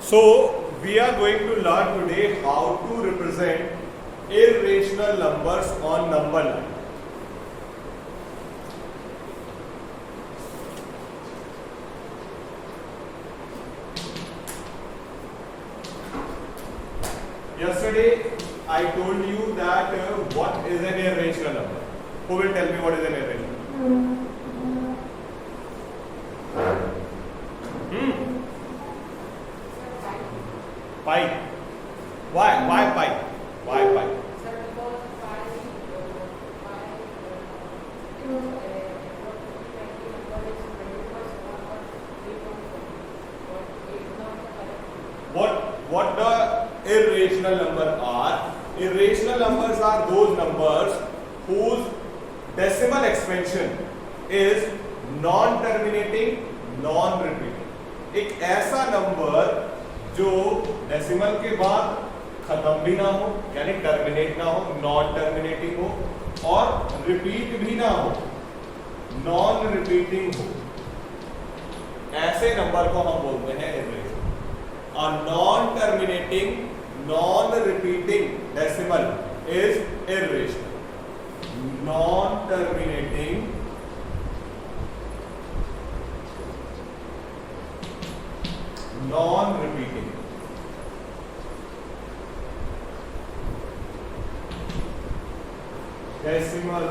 So we are going to learn today how to represent irrational numbers on number line. Yesterday I told you that what is an irrational number. Who will tell me what is an irrational number? Pi. Why pi? Why pi? What the irrational number are? Irrational numbers are those numbers whose decimal expansion is non-terminating, non-repeating. एक ऐसा number जो decimal के बाद खत्म भी ना हो, यानी टर्मिनेट ना हो, नॉन टर्मिनेटिंग हो, और रिपीट भी ना हो, नॉन रिपीटिंग हो, ऐसे नंबर को हम बोलते हैं irrational. A non-terminating, non-repeating decimal is irrational. Non-terminating, non-repeating decimal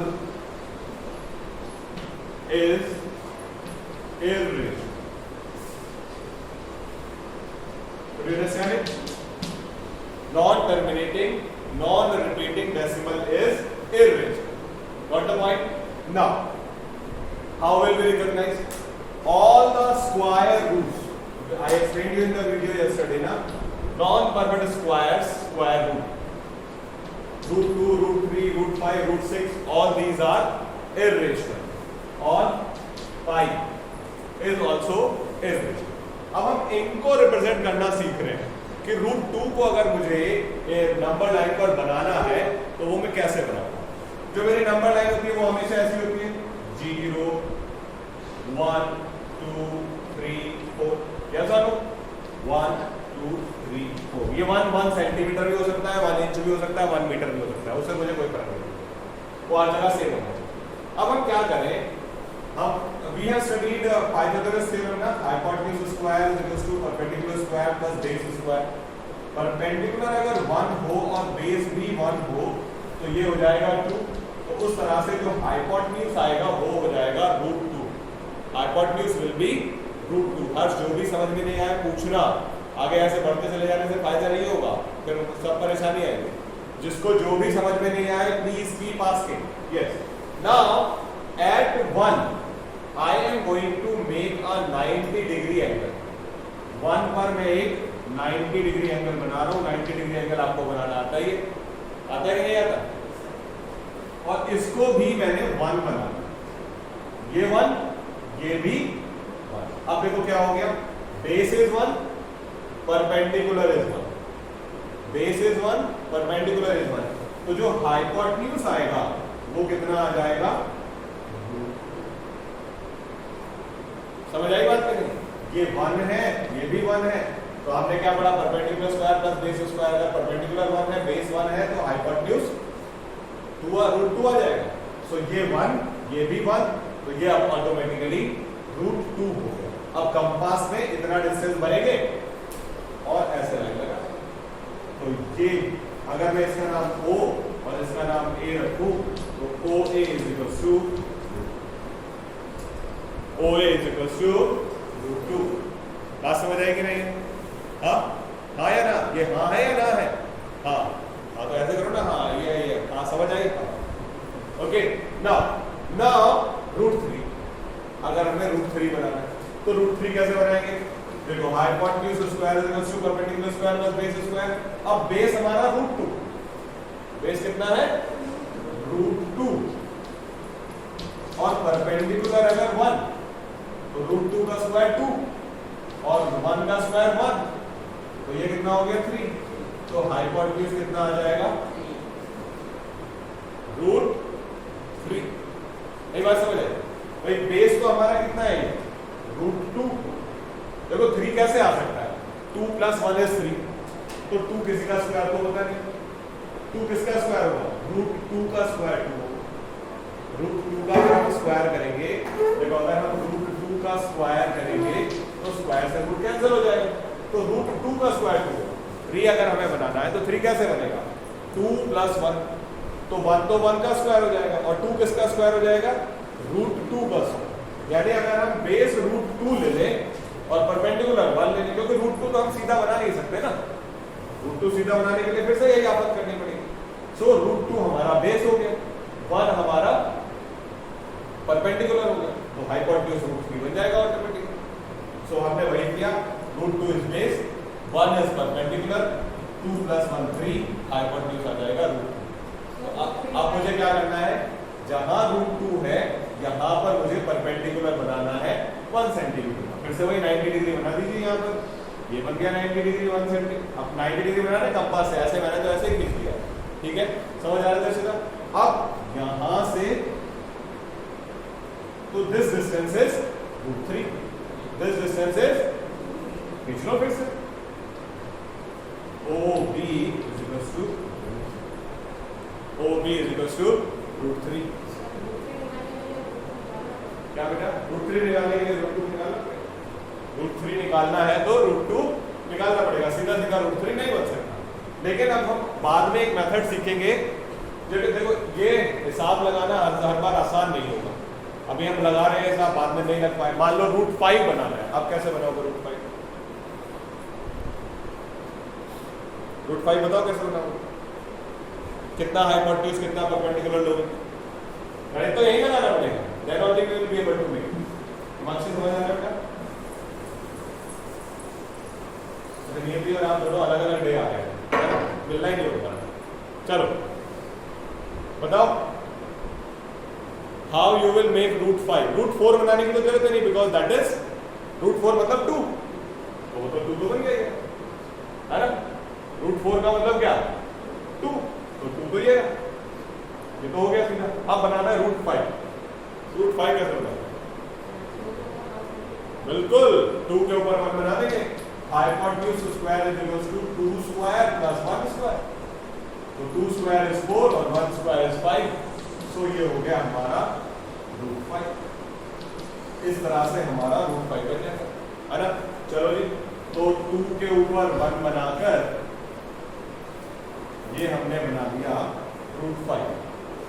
is irrational. Do you understand it? Non-terminating, non-repeating decimal is irrational. Got the point? Now, how will we recognize? All the square roots. I explained you in the video yesterday, na? Non-permanent squares, square root. Root 2, root 3, root 5, root 6, all these are irrational. और pi is also irrational. अब हम इनको represent करना सीख रहे हैं कि root 2 को अगर मुझे नंबर लाइन पर बनाना है तो वो मैं कैसे बनाऊंगा. जो मेरी नंबर लाइन होती है वो हमेशा ऐसी होती है 0 1 2 3 4. कैसा लो 1 2 3 4. ये 1 सेंटीमीटर भी हो सकता है, 1 इंच भी हो सकता है, 1 मीटर भी हो सकता है, उससे मुझे कोई फर्क नहीं. वो हर जगह सेम होगा. अब हम क्या करें, हम we have studied Pythagoras theorem ना, hypotenuse square is equals to perpendicular square plus base square. Perpendicular अगर 1 हो और बेस भी 1 हो तो ये हो जाएगा 2. तो उस तरह से जो हाइपोटेन्यूज आएगा वो हो जाएगा root 2. Hypotenuse will be root 2. हर जो भी समझ में नहीं आए पूछना, आगे ऐसे बढ़ते चले जाने से फायदा नहीं होगा, फिर सब परेशानी आएगी. जिसको जो भी समझ में नहीं आए please keep asking. Yes. Now at 1 I am going to make a 90 degree angle. 1 पर मैं एक 90 डिग्री एंगल बना रहा हूँ. 90 डिग्री एंगल आपको बनाना आता है, आता है कि नहीं आता? और इसको भी मैंने 1 बना. ये 1, ये भी 1. अब देखो क्या हो गया, base is 1, perpendicular is 1. Base is 1, perpendicular is 1. तो जो हाइपोटेन्यूज आएगा वो कितना आ जाएगा? समझ आई बात नहीं? ये 1 है, ये भी 1 है, तो आपने क्या पढ़ा? Perpendicular square plus base square. अगर परपेंडिकुलर 1 है, बेस 1 है, तो हाइपोटेन्यूज रूट 2 आ जाएगा. सो ये 1, ये भी 1, तो ये अब ऑटोमेटिकली रूट 2 हो गया. अब कंपास में इतना डिस्टेंस बनेंगे और ऐसे लाइन लगा. तो ये अगर मैं इसका नाम O और इसका नाम A रखूं तो OA is equal to OA is equals to root 2. बात समझ आई कि नहीं? हाँ हाँ या ना? ये हाँ है या ना है? हाँ हाँ. तो ऐसे करो ना, हाँ ये हाँ समझ आई. ओके. Now root 3. अगर हमें रूट 3 बनाना है तो रूट 3 कैसे बनाएंगे? देखो hypotenuse square is equal to perpendicular square plus base square. अब बेस हमारा रूट 2. बेस कितना है? रूट 2. और परपेंडिकुलर अगर 1 तो रूट 2 का स्क्वायर 2 और 1 का स्क्वायर 1, तो ये कितना हो गया 3. तो हाइपोटेन्यूज कितना आ जाएगा? रूट 3. एक बात समझ आए भाई? बेस तो हमारा कितना है? रूट 2. देखो 3 कैसे आ सकता है? 2 + 1 is 3, तो 2 किसी का स्क्वायर तो होता नहीं, 2 किसका स्क्वायर होगा, √2 का स्क्वायर 2 होगा, √2 का हम स्क्वायर करेंगे, देखो अगर हम √2 का स्क्वायर करेंगे तो स्क्वायर से रूट कैंसिल हो जाएगा, तो √2 का स्क्वायर 2 होगा। 3 अगर हमें बनाना है तो 3 कैसे बनेगा, 2 + 1, तो 1 तो 1 का स्क्वायर हो जाएगा और 2 किसका स्क्वायर हो जाएगा, √2 का स्क्वायर। यानी अगर हम बेस √2 ले लें और परपेंडिकुलर 1 ले लें, क्योंकि √2 तो हम सीधा बना नहीं सकते ना, √2 सीधा बनाने के लिए फिर से यही आफत करनी पड़ेगी। सो √2 हमारा बेस हो गया, 1 हमारा परपेंडिकुलर हो गया, तो हाइपोटेन्यूज √3 बन जाएगा ऑटोमेटिकली। सो हमने वही किया, √2 is base, 1 is perpendicular, 2 + 1 3, hypotenuse आ जाएगा √2। अब मुझे क्या करना है, जहां √2 है यहां पर मुझे परपेंडिकुलर बनाना है 1 सेंटीमीटर। फिर से वही 90 डिग्री बना दीजिए, यहाँ पर ये बन गया 90 डिग्री 1 सेंटीमीटर। अब 90 डिग्री बनाना है कंपास से, ऐसे मैंने तो ऐसे ही खींच लिया, ठीक है, समझ आ रहा है सीधा। अब यहां से तो this distance is √3, this distance is, खींच लो फिर से, OB is equal to √3। क्या बेटा, √3 निकालने के लिए √2 निकालना पड़ेगा, √3 निकालना है तो √2 निकालना पड़ेगा, सीधा सीधा √3 नहीं बन सकता। लेकिन अब हम बाद में एक मेथड सीखेंगे, देखो ये हिसाब लगाना हर बार आसान नहीं होगा, अभी हम लगा रहे हैं हिसाब, बाद में नहीं लग पाए। मान लो √5 बनाना है, अब कैसे बनाओगे √5, √5 बताओ कैसे बनाओगे, कितना हाइपोटेन्यूज कितना परपेंडिकुलर लोगे, गणित तो यही लगाना पड़ेगा, then only we will be able to make it। Marks समझ आ रहा है, तो नियति और आप दोनों अलग अलग डे आ रहे हैं, मिलना ही नहीं होगा। चलो बताओ, हाउ यू विल मेक √5, √4 बनाने की तो जरूरत नहीं, बिकॉज दैट इज √4 मतलब 2, तो वो तो 2 बन गया है ना, √4 का मतलब क्या 2, तो 2 तो ये तो हो गया सीधा। अब बनाना है √5, √5 कैसे बनाना, बिल्कुल 2 के ऊपर 1 बना देंगे, hypotenuse square is equal to 2 square + 1 square, तो 2 स्क्वायर इज 4 और 1 स्क्वायर इज 5, सो ये हो गया हमारा √5। इस तरह से हमारा √5 बन जाएगा, है ना। चलो जी, तो 2 के ऊपर 1 बनाकर ये हमने बना दिया √5,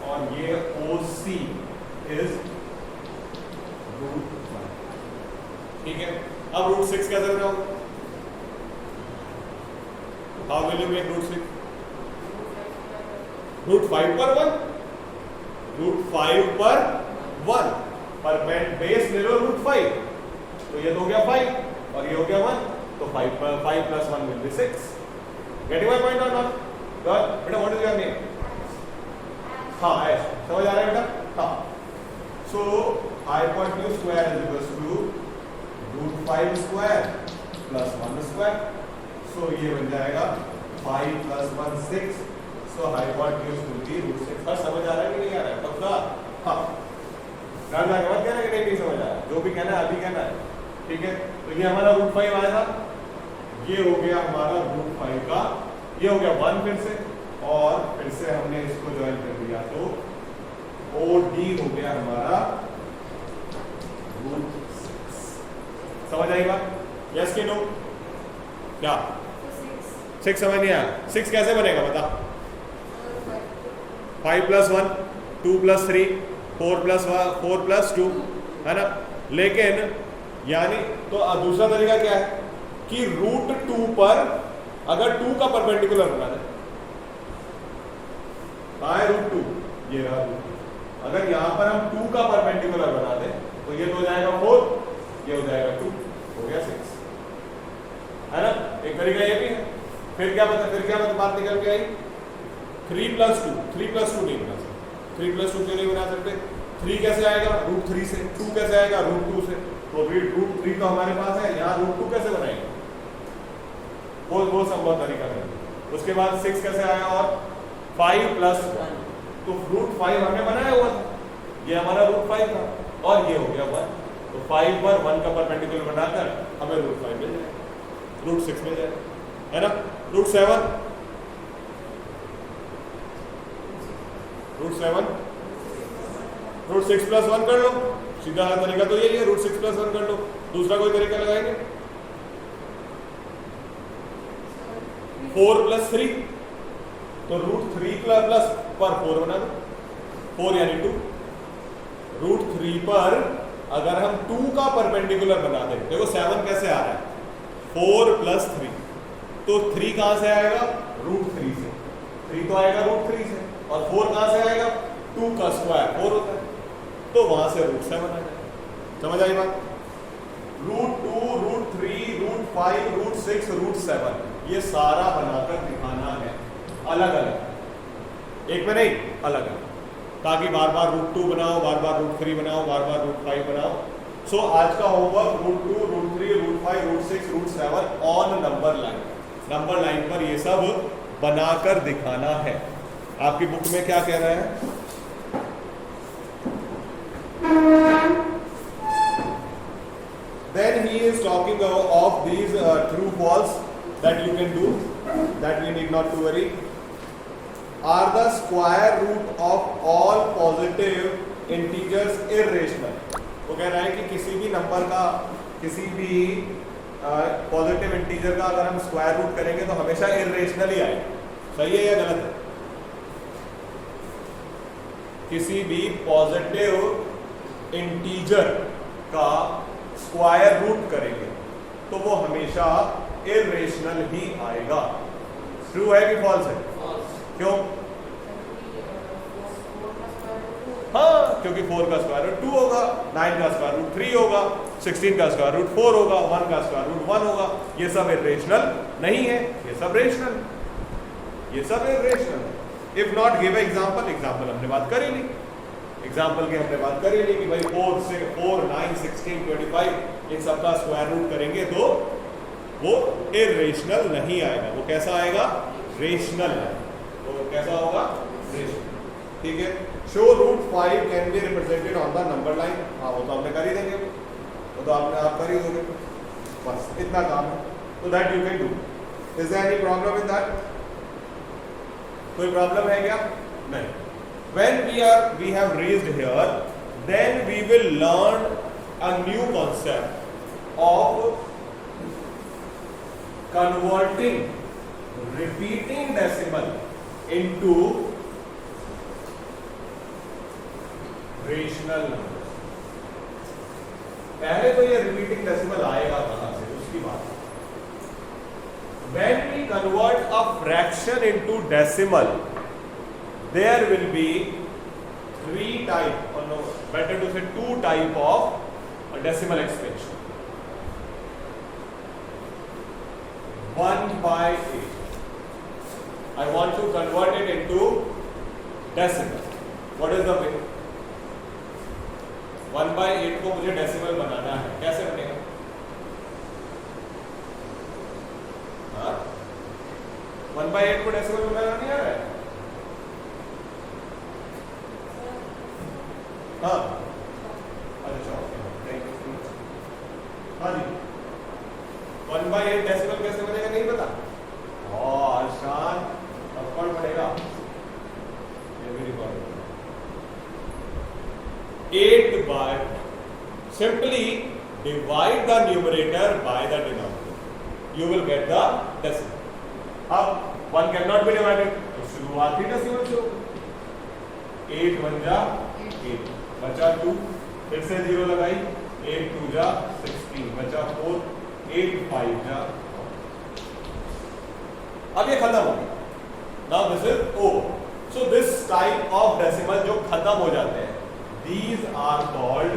और ये OC इज √5, ठीक है। अब √6 कैसे बनाओ, हाउ विल यू मेक √6, √5 पर 1, √5 पर 1, पर बेस ले लो √5, तो ये तो हो गया 5 और ये हो गया 1, तो 5 + 1 will be 6। Getting my point or not? बेटा व्हाट इज योर नेम, हाँ ऐश, समझ आ रहा है बेटा, हाँ। So hypotenuse square is equal to √5 square + 1 square, so ये बन जाएगा 5 + 1 6, सो हाइपोटेन्यूज विल बी √6। बस समझ आ रहा है कि नहीं आ रहा है, पक्का, हाँ, ध्यान लगा मत कहना कि नहीं समझ आ रहा, जो भी कहना है अभी कहना है, ठीक है। तो ये हमारा √5 आएगा, ये हो गया हमारा √5 का, ये हो गया 1 फिर से, और फिर से हमने इसको ज्वाइन कर दिया, तो OD हो गया हमारा √6। समझ आई बात, यस कि नो, क्या 6 समझ नहीं आया, 6 कैसे बनेगा बता, 5 + 1 2 + 3 4 + 2, है ना। लेकिन यानी तो दूसरा तरीका क्या है कि √2 पर अगर 2 का परपेंडिकुलर बना दे, √2, ये रहा √2, अगर यहां पर हम 2 का परपेंडिकुलर बना दे तो ये तो हो जाएगा 4, ये हो जाएगा 2, हो गया 6, है ना। एक तरीका ये भी है। फिर क्या बात निकल के आई, 3 + 2, 3 + 2 नहीं बना सकते, 3 + 2 क्यों नहीं बना सकते, 3 कैसे आएगा √3 से, 2 कैसे आएगा √2 से, तो √3 तो हमारे पास है, यहाँ √2 कैसे बनाएंगे, वो संभव तरीका है। उसके बाद 6 कैसे आया, और 5 + 1, तो √5 हमने बनाया हुआ था, ये हमारा √5 था, और ये हो गया 1, तो 5 पर 1 का परपेंडिकुलर बनाकर हमें √5 मिल जाएगा। रूट 6 में जाएगा, है ना। रूट 7 रूट 6 प्लस 1 कर लो, सीधा तरीका तो यही है, रूट 6 प्लस 1 कर लो। दूसरा कोई तरीका लगाएंगे, 4 प्लस 3, तो रूट 3 प्लस पर 4 बना दो, 4 यानी 2। रूट 3 पर अगर हम 2 का परपेंडिकुलर बना दें, देखो 7 कैसे आ रहा है, 4 प्लस 3, तो 3 कहां से आएगा, रूट 3 से, 3 तो आएगा रूट 3 से, और 4 कहां से आएगा, 2 का स्क्वायर 4 होता है, तो वहां से रूट 7 आ जाएगा। समझ आई बात। Root 2, root 3, root 5, root 6, root 7, ये सारा बनाकर दिखाना है अलग अलग, एक में नहीं, अलग अलग, ताकि बार बार रूट 2 बनाओ, बार बार रूट 3 बनाओ, बार बार रूट 5 बनाओ। सो आज का homework root 2, root 3, root 5, root 6, root 7 on number line, number line पर ये सब बनाकर दिखाना है। आपकी बुक में क्या कह रहा है, then he is talking of these true false that you can do, that we need not to worry. Are the square root of all positive integers irrational? वो कह रहा है कि किसी भी नंबर का, किसी भी पॉजिटिव इंटीजर का अगर हम स्क्वायर रूट करेंगे तो हमेशा इरेशनल ही आएगा। सही है या गलत है? किसी भी पॉजिटिव इंटीजर का स्क्वायर रूट करेंगे तो वो हमेशा इरेशनल ही आएगा। ट्रू है कि फॉल्स है? क्यों? हाँ, क्योंकि 4 का स्क्वायर रूट 2 होगा, 9 का स्क्वायर रूट 3 होगा, 16 का स्क्वायर रूट 4 होगा, 1 का स्क्वायर रूट 1 होगा। ये सब इरेशनल नहीं है, ये सब रेशनल, ये सब इरेशनल है। If not give example, example हमने बात करी ली, एग्जांपल की हमने बात करी ली कि भाई 4, 9, 16, 25 इन सब का स्क्वायर रूट करेंगे तो वो इरेशनल नहीं आएगा। वो कैसा आएगा? रेशनल। वो कैसा होगा? रेशनल। ठीक है। Show root 5 can be represented on the number line. हाँ, वो तो हमने कर ही देंगे, वो तो आप कर ही दोगे, बस इतना काम है। तो that you can do. Is there any problem in that? कोई प्रॉब्लम है क्या? नहीं। When we have reached here, then we will learn a new concept of converting repeating decimal into rational numbers. पहले तो ये repeating decimal आएगा कहां से, उसकी बात। When we convert a fraction into decimal, there will be 3 type, or no, better to say 2 type of decimal expansion. 1/8. I want to convert it into decimal. What is the way? 1/8 को मुझे decimal बनाना है, कैसे बनेगा? हाँ, 1/8 को decimal बनाना नहीं आ रहा है? हाँ, अच्छा, हाँ जी, 1/8 डेसिमल कैसे बनेगा नहीं पता? और शान अब कौन पढ़ेगा? ये भी record 8 by, simply divide the numerator by the denominator, you will get the decimal. अब 1 cannot be divided, तो शुरुआत ही डेसिमल से होगी। 8 1 जा 8, बचा 2, फिर से 0 लगाई, 8 2 जा 16, बचा 4, 8 5 जा। अब ये खत्म हो गया। Now this is over. So this type of decimal जो खत्म हो जाते हैं, these are called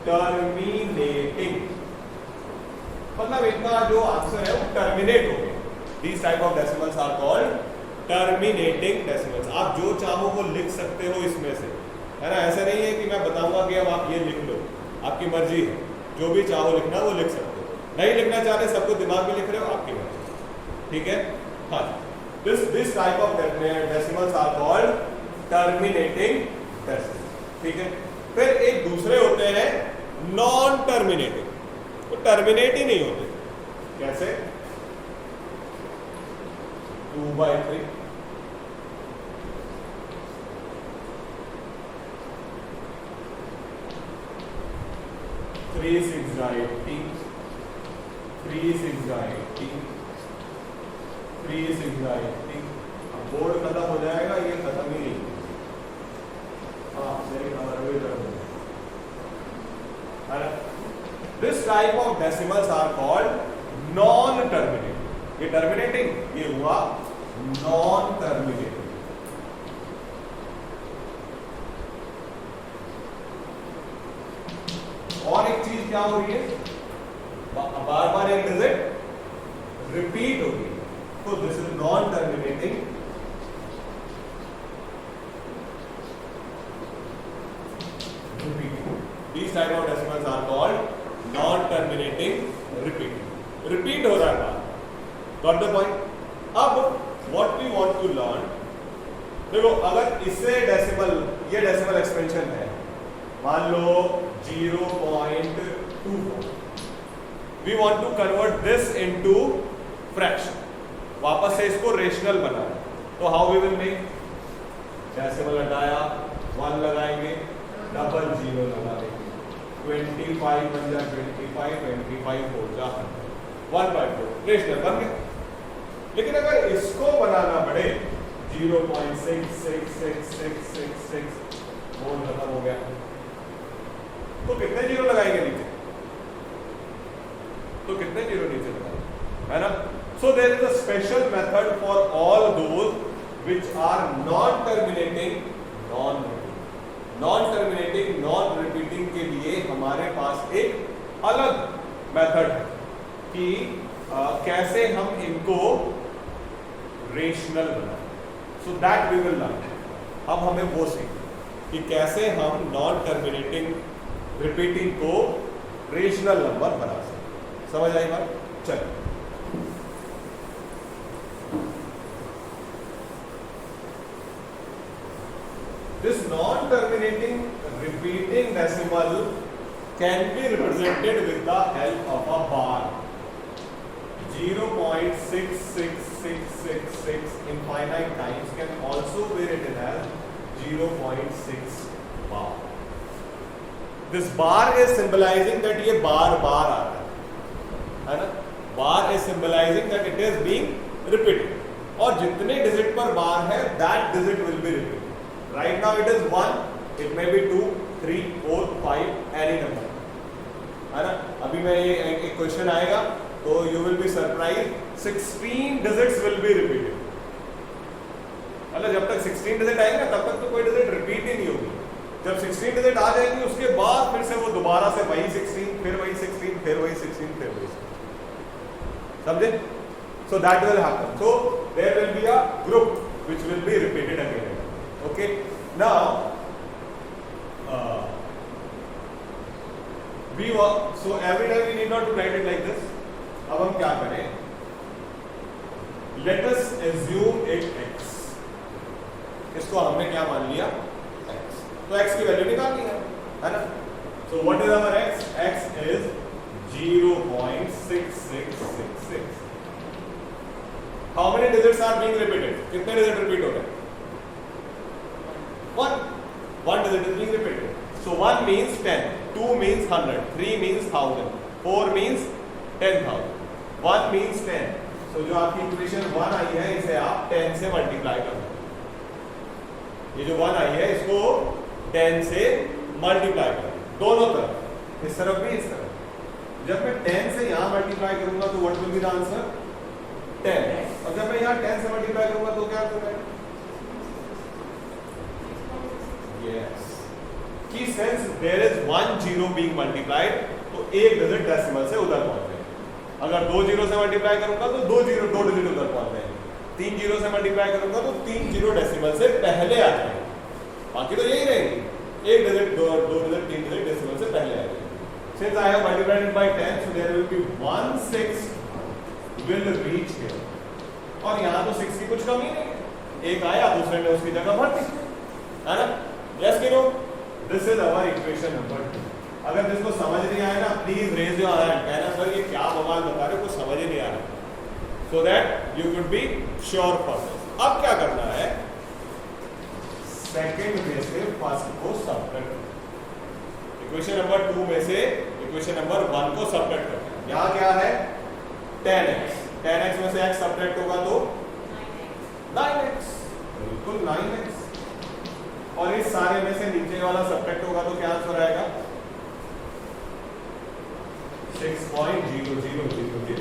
terminating, मतलब इनका जो आंसर है वो टर्मिनेट हो गया। These type of decimals are called terminating decimals. आप जो चाहो वो लिख सकते हो इसमें से, है ना। ऐसा नहीं है कि मैं बताऊंगा कि अब आप ये लिख लो, आपकी मर्जी है, जो भी चाहो लिखना वो लिख सकते हो। नहीं लिखना चाह रहे, सबको दिमाग में लिख रहे हो, आपकी मर्जी। ठीक है। हाँ, this type of decimals are called terminating decimals. ठीक है। फिर एक दूसरे होते हैं नॉन टर्मिनेटिंग, वो टर्मिनेट ही नहीं होते। कैसे? 2/3. 3 6 18. 3 6 18. 3 6 18. अब बोर्ड खत्म हो जाएगा, ये खत्म ही नहीं. हाँ मेरी This type of decimals are called non-terminating. ये terminating, ये हुआ non-terminating. और एक चीज क्या हो रही है, बार बार एक डिजिट रिपीट हो रही है, तो this is non-terminating. These type of decimals are called non-terminating repeating. Repeat हो रहा है. Got the point? अब what we want to learn, देखो अगर इससे डेसिमल, ये डेसिमल एक्सपेंशन है, मान लो 0.24, we want to convert this into fraction. वापस से इसको रेशनल बनाना, तो how we will make? Decimal हटाया, 1 लगाएंगे, डबल 0 लगा देंगे, 25 बन जा 25, 25 हो जा 1/4, रेशनल बन गया. लेकिन अगर इसको बनाना पड़े 0.66666, मोल खत्म हो गया, तो कितने जीरो लगाएंगे नीचे? तो कितने जीरो नीचे लगाएंगे, है ना? So there is a special method for all those which are non terminating, non terminating, non repeating के लिए हमारे पास एक अलग मेथड है कि कैसे हम इनको रेशनल बनाएं. So that we will learn. अब हमें वो सीखना कि कैसे हम नॉन टर्मिनेटिंग रिपीटिंग को रेशनल नंबर बना सकते. समझ आई बात? चलिए this non-terminating repeating decimal can be represented with the help of a bar. 0.66666 infinite times can also be written as 0.6 bar. This bar is symbolizing that ये बार बार आ रहा है ना? Bar is symbolizing that it is being repeated. और जितने digit पर बार है, that digit will be repeated. Right now it is 1, it may be 2, 3, 4, 5, any number, है ना? अभी मैं ये एक क्वेश्चन आएगा तो you will be surprised, 16 digits will be repeated. मतलब जब तक 16 डिजिट आएंगे तब तक तो कोई डिजिट रिपीट ही नहीं होगी. जब 16 डिजिट आ जाएंगी उसके बाद फिर से वो दोबारा से वही 16, फिर वही 16, फिर वही 16, फिर वही 16. समझे? So that will happen. So there will be a group which will be repeated again. Okay, now so every time we need not to write it like this. अब हम क्या करें? Let us assume it x. इसको हमने क्या मान लिया? x. तो x की वैल्यू निकालनी है ना? So what is our x? X is 0.6666. How many digits are being repeated? कितने डिजिट रिपीट हो रहे हैं? 1 digit is being repeated. So 1 means 10, 2 means 100, 3 means 1000, 4 means 10,000, 1 means 10. So जो आपकी इक्वेशन 1 आई है इसे आप 10 से मल्टीप्लाई करो. ये जो 1 आई है इसको 10 से मल्टीप्लाई करो दोनों तरफ, इस तरफ भी इस तरफ. जब मैं 10 से यहाँ मल्टीप्लाई करूंगा तो what will be the answer? 10. और जब मैं यहाँ 10 से मल्टीप्लाई करूंगा तो क्या करूंगा? Yes. कि since there is 1 zero being multiplied, तो एक डिजिट डेसिमल से उधर पहुंच जाएगा. अगर 2 जीरो से मल्टीप्लाई करूंगा तो 2 डिजिट उधर पहुंच जाएंगे. 3 जीरो से मल्टीप्लाई करूंगा तो 3 जीरो डेसिमल से पहले आ जाएंगे. बाकी तो यही रहेंगे, एक डिजिट, दो डिजिट, 3 डिजिट डेसिमल से पहले आ जाएंगे. Since I have multiplied it by 10, so there will be 1/6 will reach here. और यहाँ तो 6 की कुछ कमी नहीं है, एक आया दूसरे ने उसकी जगह भर दी, है ना? Yes कि no? This is our equation number 2. अगर जिसको समझ नहीं आया ना, प्लीज रेज योर हैंड. कहना सर ये क्या बवाल बता रहे हो, कुछ समझ ही नहीं आ रहा. so that you could be sure for this. अब क्या करना है, सेकंड में से फर्स्ट को सबट्रैक्ट करना। इक्वेशन नंबर 2 में से इक्वेशन नंबर 1 को सबट्रैक्ट करना है। यहाँ क्या है 10x, 10x में से x सबट्रैक्ट होगा तो 9x, बिल्कुल 9x, और इस सारे में से नीचे वाला सबट्रैक्ट होगा तो क्या आंसर आएगा 6.0000।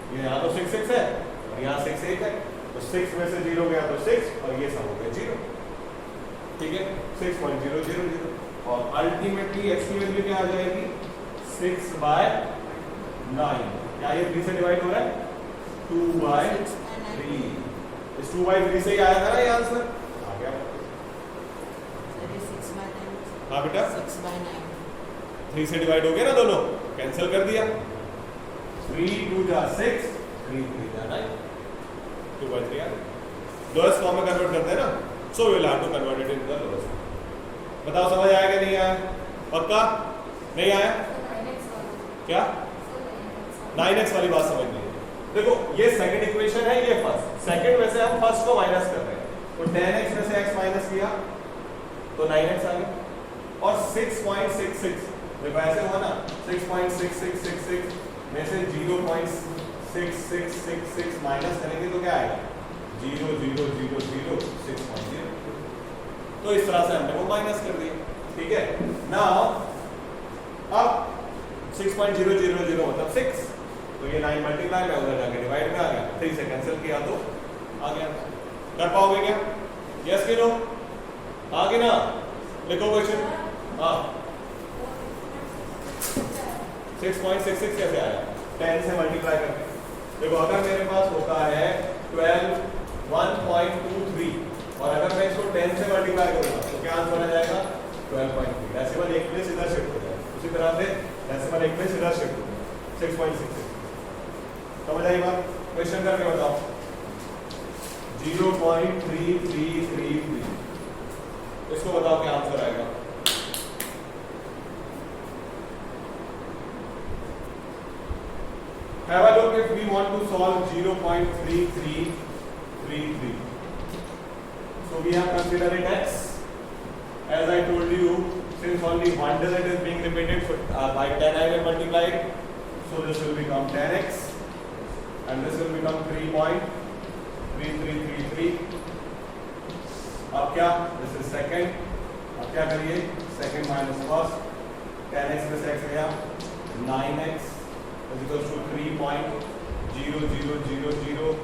ये यहाँ तो 6 6 है और यहाँ 6 8 है, तो 6 में से 0 गया तो 6 और ये सब हो गया 0, ठीक है 6.000। और अल्टीमेटली x की वैल्यू क्या आ जाएगी 6/9। क्या ये 3 से डिवाइड हो रहा है 2/3। इस 2/3 से ही आया था ना ये आंसर, आ गया। हाँ बेटा 3 से डिवाइड हो गया ना, दोनों कैंसिल कर दिया, 3 2 जा 6, 3 3 जा 9, 2/3 आ गया। लोएस्ट फॉर्म में कन्वर्ट करते हैं ना, so we will have to convert it into the lowest. बताओ समझ आया कि नहीं आया? पक्का नहीं आया? क्या 9x वाली बात समझ लीजिए। देखो ये सेकंड इक्वेशन है, ये फर्स्ट, सेकंड में से हम फर्स्ट को माइनस कर रहे हैं, तो 10x में से x माइनस किया तो 9x आ गया। और 6.66 देखो ऐसे हुआ ना, 6.6666 में से 0.6666 माइनस करेंगे तो क्या आएगा 0.0006.0। तो इस तरह से हमने वो माइनस कर दिया, ठीक है। नाउ अब 6.000 मतलब 6, तो ये 9 मल्टीप्लाई में उधर जाके डिवाइड में आ गया, 3 से कैंसिल किया तो आ गया। कर पाओगे क्या? यस कि नो? आगे ना लिखो क्वेश्चन। हाँ 6.66 कैसे आया 10 से मल्टीप्लाई करके? देखो अगर मेरे पास होता है 12 1.23 और अगर मैं इसको 10 से मल्टीप्लाई करूंगा तो क्या आंसर आ जाएगा 12.3। डेसिमल एक प्लेस इधर शिफ्ट हो जाएगा, उसी तरह से डेसिमल एक प्लेस इधर शिफ्ट हो जाएगा 6.66। समझ आई बात? क्वेश्चन करके बताओ 0.3333, इसको बताओ क्या आंसर आएगा। Have a look if we want to solve 0.3333. So we have considered it x. As I told you, since only one digit is being repeated, so by 10 I will multiply it. So this will become 10x, and this will become 3.3333. अब क्या? This is second. अब क्या करिए? Second minus first. 10x में से x गया 9x is equals to 3.0000